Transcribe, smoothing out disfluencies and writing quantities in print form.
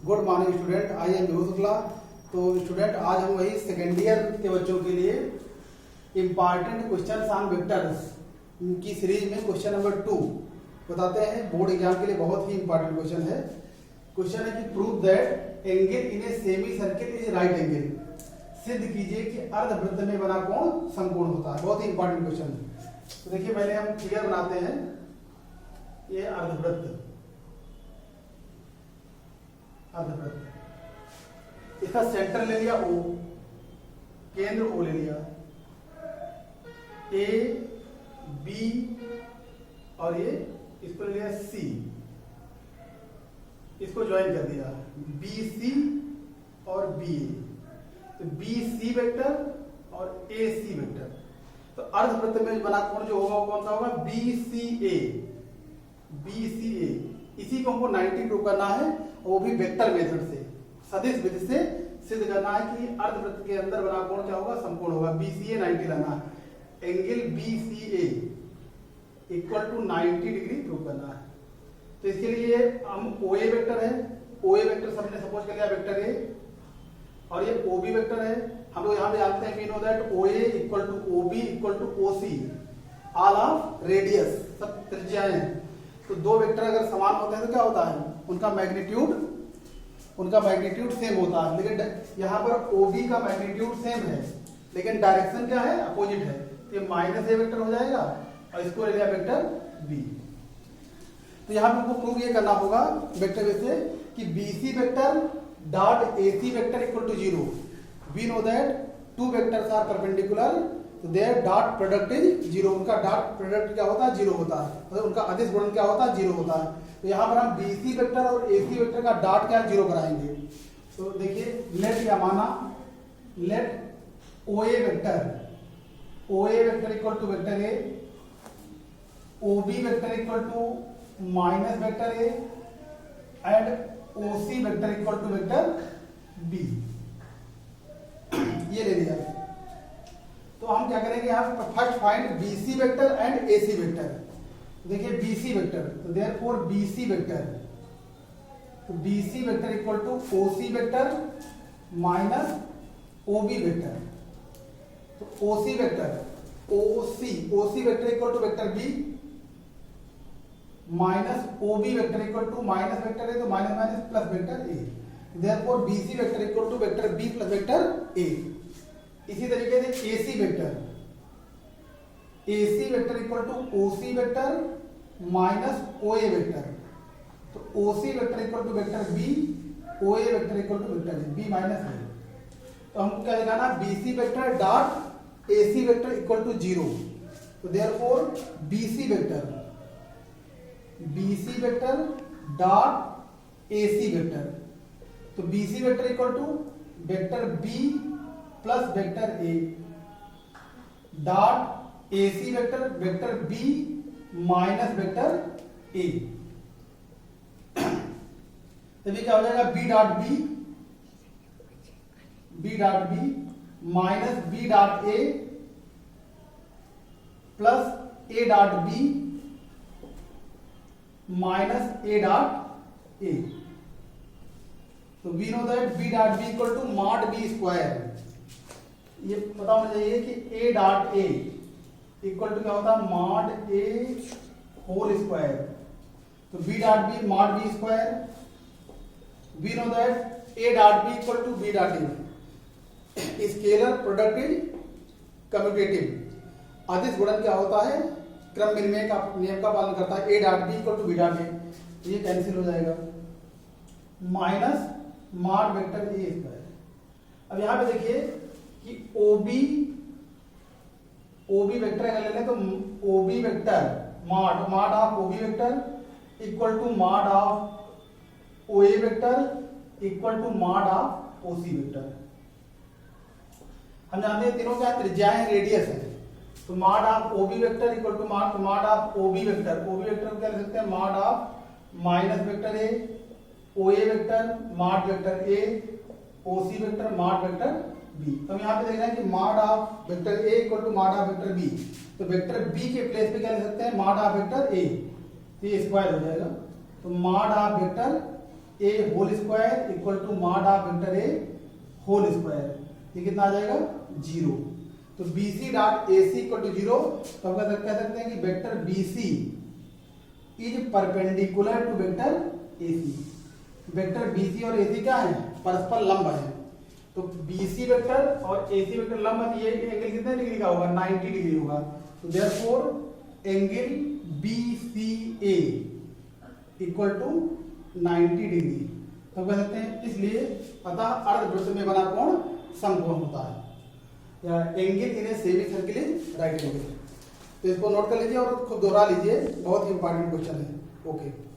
Good morning student, I am Vibhu Shukla. तो student आज हम वही सेकेंड ईयर के बच्चों के लिए इम्पॉर्टेंट क्वेश्चन ऑन वेक्टर्स की सीरीज में क्वेश्चन नंबर 2 बताते हैं। बोर्ड एग्जाम के लिए बहुत ही इंपॉर्टेंट क्वेश्चन है। क्वेश्चन है कि prove that angle in a semi circle is right angle. सिद्ध कीजिए कि अर्धवृत्त में बना कोण समकोण होता है। बहुत ही इंपॉर्टेंट क्वेश्चन है। तो देखिए पहले हम फिगर बनाते हैं। ये अर्धवृत्त, इसका सेंटर ले लिया O, केंद्र O ले लिया, A, B और ये इसको ले लिया C, इसको ज्वाइन कर दिया BC और BA। तो BC वेक्टर और AC वेक्टर। तो अर्धवृत्त में बना कोण जो होगा वो कौन सा होगा? BCA। इसी को हमको 90 प्रूव करना है, वो भी वेक्टर मेथड से, सदिश विधि से सिद्ध करना है कि अर्धवृत्त के अंदर बना कोण क्या होगा? समकोण होगा। BCA 90 लाना है। Angle BCA equal to 90 degree prove करना है। तो इसके लिए हम OA वेक्टर है, OA वेक्टर सबने सपोज कर लिया वेक्टर A, और ये OB वेक्टर है। हम लोग यहाँ पे जानते हैं, we know that OA equal to OB equal to OC, all of radius, सब त्रिज्याएं हैं। तो दो वेक्टर अगर समान होते हैं तो क्या होता है? उनका मैग्नीट्यूड सेम होता है। लेकिन यहाँ पर OB का मैग्नीट्यूड सेम है, लेकिन डायरेक्शन क्या है? अपोजिट है। तो ये -A वेक्टर हो जाएगा और इसको ले लिया वेक्टर B। तो यहाँ पे हमको प्रूव ये करना होगा वेक्टर वे से कि BC vector dot AC vector equal to 0। We know that two vectors are perpendicular, तो देयर डॉट प्रोडक्ट इज 0। उनका डॉट प्रोडक्ट क्या होता है? 0 होता है। मतलब उनका अदिश गुणन क्या होता है? 0 होता है। तो यहाँ पर हम BC वेक्टर और AC वेक्टर का डॉट क्या 0 कराएंगे। तो देखिए लेट या माना let OA vector equal to vector A, OB vector equal to minus vector A and OC vector equal to vector B। ये ले लिया। तो हम क्या करेंगे? यहाँ first find BC vector and AC vector. देखिए BC वेक्टर, तो देयरफॉर BC वेक्टर, तो BC vector equal to OC vector minus OB vector. तो OC vector OC vector equal to vector B minus OB vector equal to minus vector A, तो minus minus plus vector A। Therefore BC vector equal to vector B plus vector A। इसी तरीके से AC vector equal to OC vector minus OA vector. तो OC vector equal to vector B, OA vector equal to vector B minus A। तो हमको क्या लिखाना? BC vector dot AC vector equal to 0। तो therefore BC vector dot AC vector. तो BC vector equal to vector B plus vector A dot AC vector vector B minus vector A। तभी क्या हो जाएगा? B dot B minus B dot A plus A dot B minus A dot A। तो we know that B dot B equal to mod B square. ये पता होना चाहिए कि A dot A equal to क्या होता है? Mod A whole square. तो B dot B mod B square. We know that A dot B equal to B dot A। Scalar product is commutative. अदिश गुणन क्या होता है? क्रम विनिमय का नियम का पालन करता है। A dot B equal to B dot A, तो ये कैंसिल हो जाएगा। Minus mod vector A square. अब यहां पे देखिए कि OB वेक्टर अगर ले लें तो OB vector mod of OB vector equal to mod of OA vector equal to mod of OC vector. हम जानते हैं तीनों क्या त्रिज्याएं रेडियस है। तो mod of OB vector equal to mod of OB vector. OB vector को क्या लिख सकते हैं? Mod of minus vector A, OA vector mod vector A, OC vector mod vector B। तो हम यहाँ पे देख रहे हैं कि mod of vector A equal to mod of vector B। तो वेक्टर B के प्लेस पे क्या लिख सकते हैं? Mod of vector A। तो ये स्क्वायर हो जाएगा। तो mod of vector A whole square equal to mod of vector A whole square, ये कितना आ जाएगा 0। तो BC dot AC equal to 0, तो हम कह सकते हैं कि वेक्टर BC is perpendicular to vector AC। Vector BC और AC क्या है, परस्पर लंब है। तो BC वेक्टर और AC वेक्टर लंब है, ये एंगल कितने डिग्री का होगा, 90 डिग्री होगा। तो therefore angle BCA equal to 90 degree, तो कह सकते हैं इसलिए अतः अर्धवृत्त में बना कोण समकोण होता है, या angle in a semi circle is right angle. तो इसको नोट कर लीजिए और खुद दोहरा लीजिए, बहुत ही इंपॉर्टेंट क्वेश्चन है। ओके।